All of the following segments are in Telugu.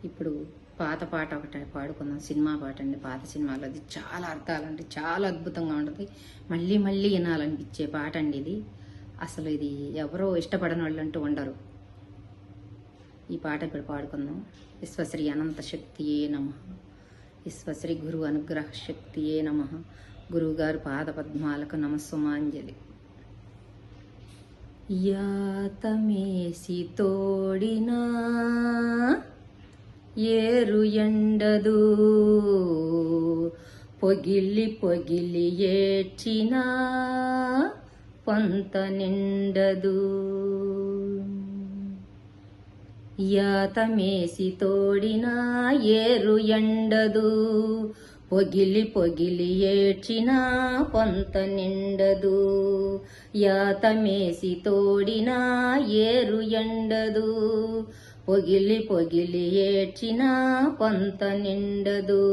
ఇప్పుడు పాత పాట ఒకటి పాడుకుందాం. సినిమా పాట అండి, పాత సినిమాలో. అది చాలా అర్థాలండి, చాలా అద్భుతంగా ఉంటుంది. మళ్ళీ మళ్ళీ వినాలనిపించే పాట అండి ఇది. అసలు ఇది ఎవరో ఇష్టపడని వాళ్ళు అంటూ ఉండరు. ఈ పాట ఇప్పుడు పాడుకుందాం. విశ్వశ్రీ అనంత శక్తియే నమః. విశ్వశ్రీ గురు అనుగ్రహ శక్తియే నమః. గురువుగారు పాద పద్మాలకు నమస్సుమాంజలి. యాతమేసి తోడినా ఏరు ఎండదు, పొగిలి పొగిలి ఏడ్చినా పొంత నిండదు. యాతమేసి తోడినా ఏరు ఎండదు, పొగిలి పొగిలి ఏడ్చినా పొంత నిండదు. యాతమేసి తోడినా ఏరు ఎండదు, పొగిలి పొగిలి ఏడ్చినా పొంత నిండదు.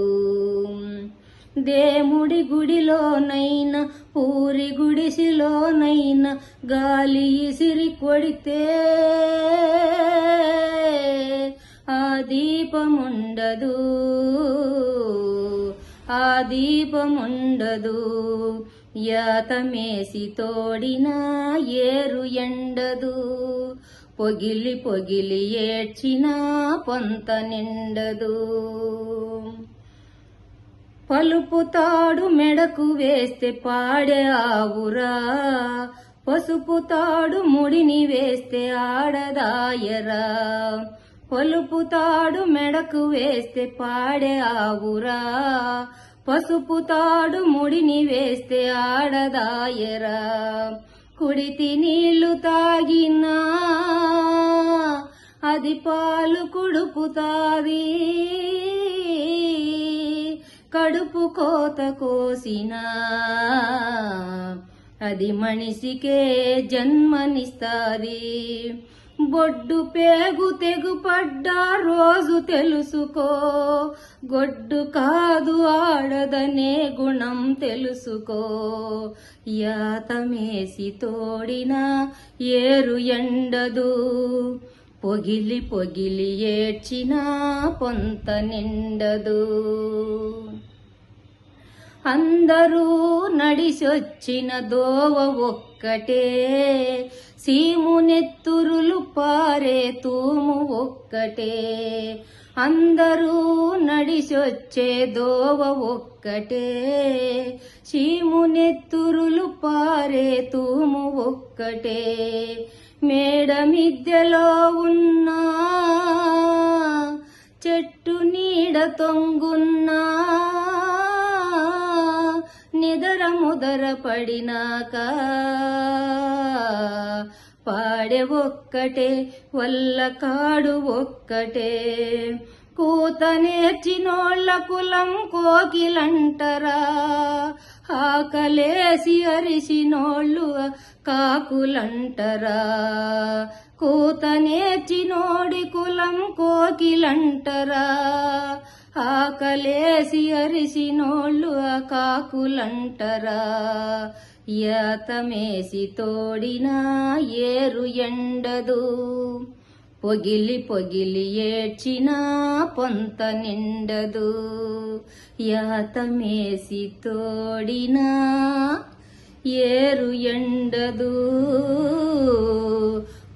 దేవుడి గుడిలోనైనా పూరి గుడిసిలోనైనా గాలి ఇసిరి కొడితే ఆ దీపముండదు, ఆ దీపముండదు. యాతమేసి తోడినా ఏరు ఎండదు, పొగిలి పొగిలి ఏడ్చినా పొంత నిండదు. పలుపు తాడు మెడకు వేస్తే పాడే ఆవురా, పసుపు తాడు ముడిని వేస్తే ఆడదాయరా. పలుపు తాడు మెడకు వేస్తే పాడే ఆవురా, పసుపు తాడు ముడిని వేస్తే ఆడదాయరా. కుడితి నీళ్లు తాగినా అది పాలు కుడుపుతాది, కడుపు కోత కోసినా అది మనిషికే జన్మనిస్తాది. బొడ్డు పేగు తెగుపడ్డా రోజు తెలుసుకో, గొడ్డు కాదు ఆడదనే గుణం తెలుసుకో. యాతమేసి తోడినా ఏరు ఎండదు, పొగిలి పొగిలి ఏడ్చినా పొంత నిండదు. అందరూ నడిసొచ్చిన దోవ ఒక్కటే, సీమునెత్తురులు పారే తూము ఒక్కటే. అందరూ నడిసొచ్చే దోవ ఒక్కటే, సీమునెత్తురులు పారే తూము ఒక్కటే. మేడ మిద్దెలో ఉన్నా చెట్టు నీడ తొంగున్నా, నిదర ముదర పడినాక పాడె ఒక్కటే, వల్ల కాడు ఒక్కటే. కూత నేర్చినోళ్ళ కులం కోకిలంటరా, ఆకలేసి అరిసినోళ్ళు కాకులంటరా. కూత నేర్చినోడి కులం కోకిలంటరా, ఆకలేసి అరిసినోళ్ళు కాకులంటరా. యాతమేసి తోడినా ఏరు ఎండదు, పొగిలి పొగిలి ఏడ్చినా పొంత నిండదు. యాతమేసి తోడినా ఏరు ఎండదు,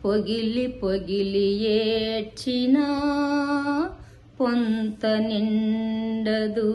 పొగిలి పొగిలి ఏడ్చినా పొంత నిండదు.